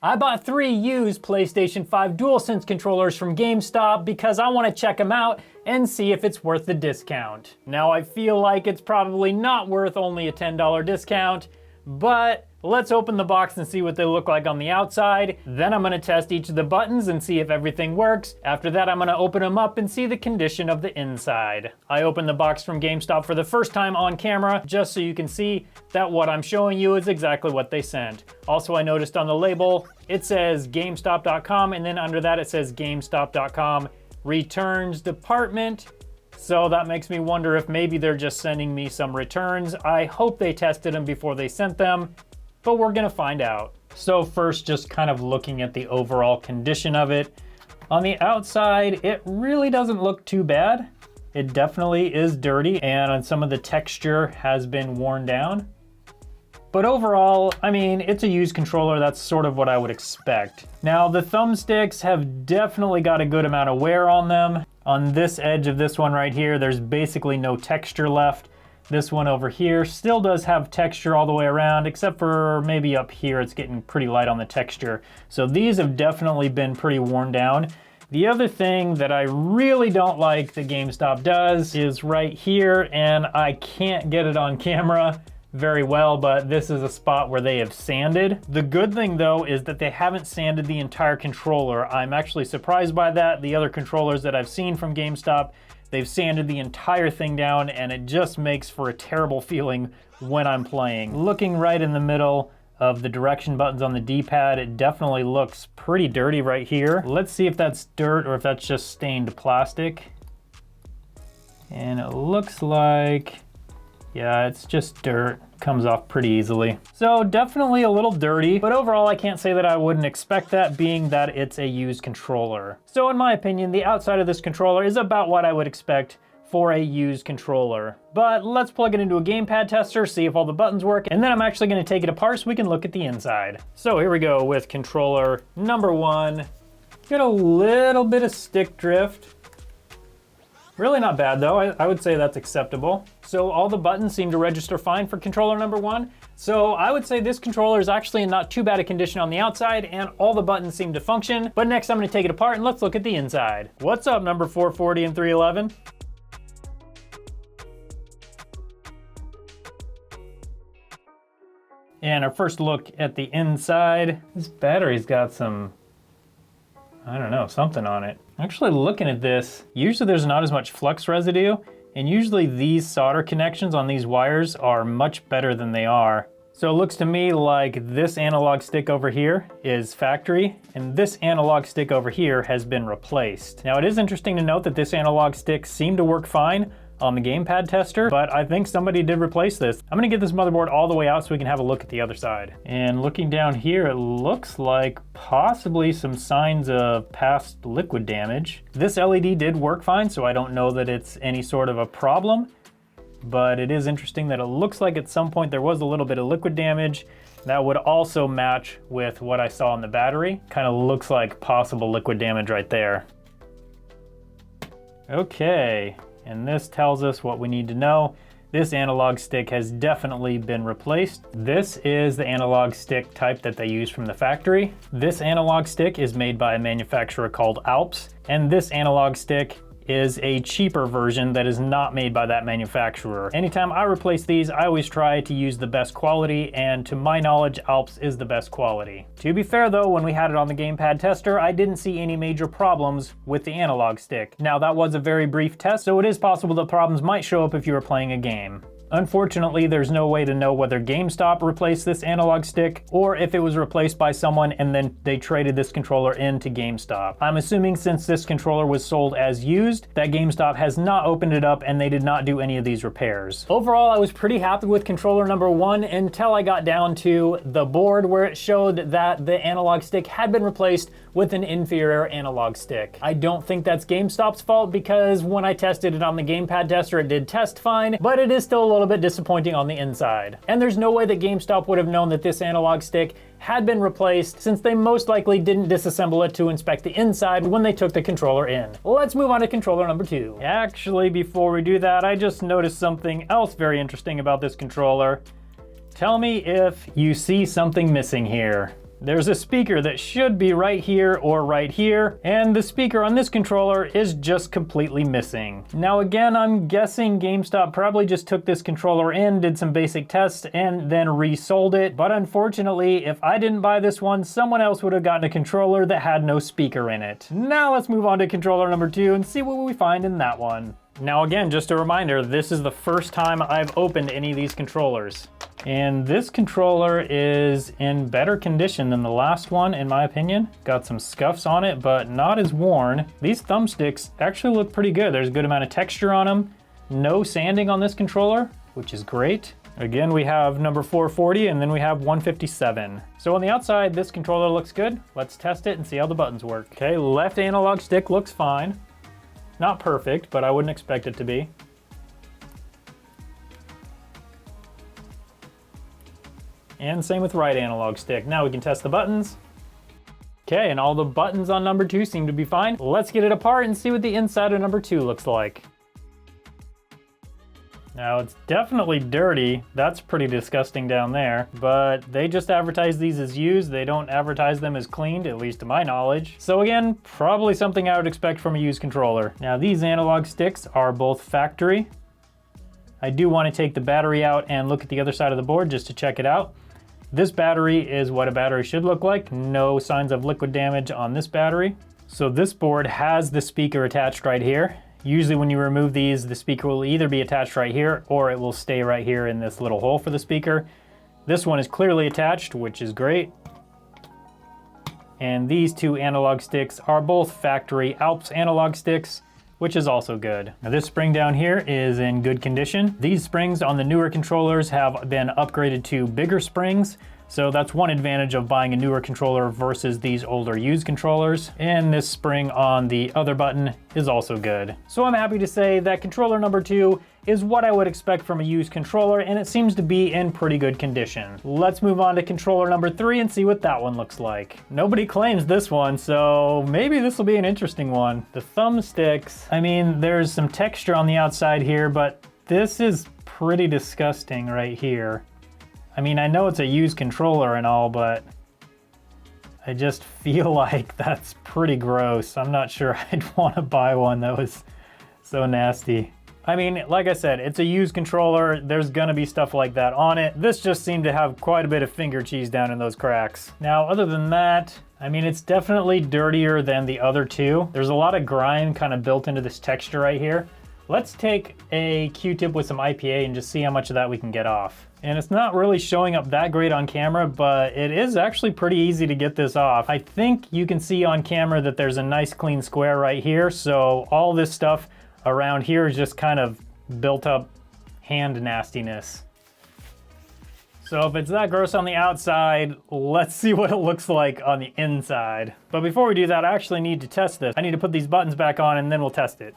I bought 3 used PlayStation 5 DualSense controllers from GameStop because I want to check them out and see if it's worth the discount. Now I feel like it's probably not worth only a $10 discount, but let's open the box and see what they look like on the outside. Then I'm gonna test each of the buttons and see if everything works. After that, I'm gonna open them up and see the condition of the inside. I opened the box from GameStop for the first time on camera, just so you can see that what I'm showing you is exactly what they sent. Also, I noticed on the label, it says GameStop.com, and then under that it says GameStop.com returns department. So that makes me wonder if maybe they're just sending me some returns. I hope they tested them before they sent them, but we're gonna find out. So first, just kind of looking at the overall condition of it. On the outside, it really doesn't look too bad. It definitely is dirty, and on some of the texture has been worn down. But overall, I mean, it's a used controller. That's sort of what I would expect. Now, the thumbsticks have definitely got a good amount of wear on them. On this edge of this one right here, there's basically no texture left. This one over here still does have texture all the way around, except for maybe up here, it's getting pretty light on the texture. So these have definitely been pretty worn down. The other thing that I really don't like that GameStop does is right here, and I can't get it on camera very well, but this is a spot where they have sanded. The good thing though is that they haven't sanded the entire controller. I'm actually surprised by that. The other controllers that I've seen from GameStop, they've sanded the entire thing down, and it just makes for a terrible feeling when I'm playing. Looking right in the middle of the direction buttons on the D-pad, it definitely looks pretty dirty right here. Let's see if that's dirt or if that's just stained plastic. And it looks like, yeah, it's just dirt. Comes off pretty easily. So definitely a little dirty, but overall I can't say that I wouldn't expect that, being that it's a used controller. So in my opinion, the outside of this controller is about what I would expect for a used controller. But let's plug it into a gamepad tester, see if all the buttons work, and then I'm actually gonna take it apart so we can look at the inside. So here we go with controller number 1. Get a little bit of stick drift. Really not bad though, I would say that's acceptable. So all the buttons seem to register fine for controller number 1. So I would say this controller is actually in not too bad a condition on the outside, and all the buttons seem to function. But next I'm gonna take it apart and let's look at the inside. What's up, number 440 and 311? And our first look at the inside, this battery's got some, I don't know, something on it. Actually looking at this, usually there's not as much flux residue, and usually these solder connections on these wires are much better than they are. So it looks to me like this analog stick over here is factory, and this analog stick over here has been replaced. Now it is interesting to note that this analog stick seemed to work fine on the gamepad tester, but I think somebody did replace this. I'm gonna get this motherboard all the way out so we can have a look at the other side. And looking down here, it looks like possibly some signs of past liquid damage. This LED did work fine, so I don't know that it's any sort of a problem, but it is interesting that it looks like at some point there was a little bit of liquid damage. That would also match with what I saw in the battery. Kind of looks like possible liquid damage right there. Okay. And this tells us what we need to know. This analog stick has definitely been replaced. This is the analog stick type that they use from the factory. This analog stick is made by a manufacturer called Alps, and this analog stick is a cheaper version that is not made by that manufacturer. Anytime I replace these, I always try to use the best quality, and to my knowledge, Alps is the best quality. To be fair though, when we had it on the gamepad tester, I didn't see any major problems with the analog stick. Now that was a very brief test, so it is possible that problems might show up if you were playing a game. Unfortunately, there's no way to know whether GameStop replaced this analog stick or if it was replaced by someone and then they traded this controller into GameStop. I'm assuming since this controller was sold as used, that GameStop has not opened it up and they did not do any of these repairs. Overall, I was pretty happy with controller number 1 until I got down to the board where it showed that the analog stick had been replaced with an inferior analog stick. I don't think that's GameStop's fault because when I tested it on the gamepad tester, it did test fine, but it is still a little bit disappointing on the inside. And there's no way that GameStop would have known that this analog stick had been replaced, since they most likely didn't disassemble it to inspect the inside when they took the controller in. Let's move on to controller number 2. Actually, before we do that, I just noticed something else very interesting about this controller. Tell me if you see something missing here. There's a speaker that should be right here or right here, and the speaker on this controller is just completely missing. Now again, I'm guessing GameStop probably just took this controller in, did some basic tests, and then resold it. But unfortunately, if I didn't buy this one, someone else would have gotten a controller that had no speaker in it. Now let's move on to controller number 2 and see what we find in that one. Now again, just a reminder, this is the first time I've opened any of these controllers. And this controller is in better condition than the last one, in my opinion. Got some scuffs on it, but not as worn. These thumbsticks actually look pretty good. There's a good amount of texture on them. No sanding on this controller, which is great. Again, we have number 440 and then we have 157. So on the outside, this controller looks good. Let's test it and see how the buttons work. Okay, left analog stick looks fine. Not perfect, but I wouldn't expect it to be. And same with right analog stick. Now we can test the buttons. Okay, and all the buttons on number 2 seem to be fine. Let's get it apart and see what the inside of number 2 looks like. Now it's definitely dirty. That's pretty disgusting down there, but they just advertise these as used. They don't advertise them as cleaned, at least to my knowledge. So again, probably something I would expect from a used controller. Now these analog sticks are both factory. I do want to take the battery out and look at the other side of the board just to check it out. This battery is what a battery should look like. No signs of liquid damage on this battery. So this board has the speaker attached right here. Usually when you remove these, the speaker will either be attached right here or it will stay right here in this little hole for the speaker. This one is clearly attached, which is great. And these 2 analog sticks are both factory Alps analog sticks, which is also good. Now this spring down here is in good condition. These springs on the newer controllers have been upgraded to bigger springs. So that's one advantage of buying a newer controller versus these older used controllers. And this spring on the other button is also good. So I'm happy to say that controller number 2 is what I would expect from a used controller, and it seems to be in pretty good condition. Let's move on to controller number 3 and see what that one looks like. Nobody claims this one, so maybe this will be an interesting one. The thumbsticks, I mean, there's some texture on the outside here, but this is pretty disgusting right here. I mean, I know it's a used controller and all, but I just feel like that's pretty gross. I'm not sure I'd want to buy one that was so nasty. I mean, like I said, it's a used controller. There's gonna be stuff like that on it. This just seemed to have quite a bit of finger cheese down in those cracks. Now, other than that, I mean, it's definitely dirtier than the other 2. There's a lot of grime kind of built into this texture right here. Let's take a Q-tip with some IPA and just see how much of that we can get off. And it's not really showing up that great on camera, but it is actually pretty easy to get this off. I think you can see on camera that there's a nice clean square right here. So all this stuff around here is just kind of built up hand nastiness. So if it's that gross on the outside, let's see what it looks like on the inside. But before we do that, I actually need to test this. I need to put these buttons back on and then we'll test it.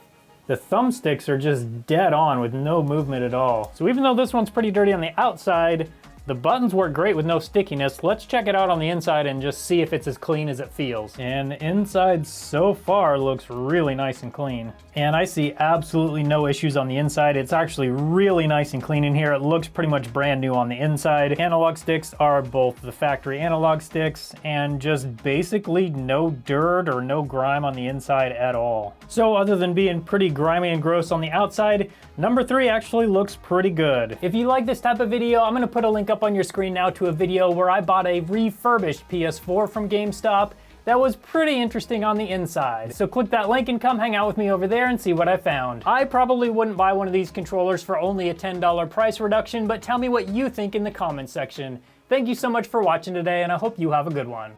The thumbsticks are just dead on with no movement at all. So even though this one's pretty dirty on the outside, the buttons work great with no stickiness. Let's check it out on the inside and just see if it's as clean as it feels. And the inside so far looks really nice and clean. And I see absolutely no issues on the inside. It's actually really nice and clean in here. It looks pretty much brand new on the inside. Analog sticks are both the factory analog sticks and just basically no dirt or no grime on the inside at all. So other than being pretty grimy and gross on the outside, number 3 actually looks pretty good. If you like this type of video, I'm gonna put a link up on your screen now to a video where I bought a refurbished PS4 from GameStop that was pretty interesting on the inside. So click that link and come hang out with me over there and see what I found. I probably wouldn't buy one of these controllers for only a $10 price reduction, but tell me what you think in the comments section. Thank you so much for watching today, and I hope you have a good one.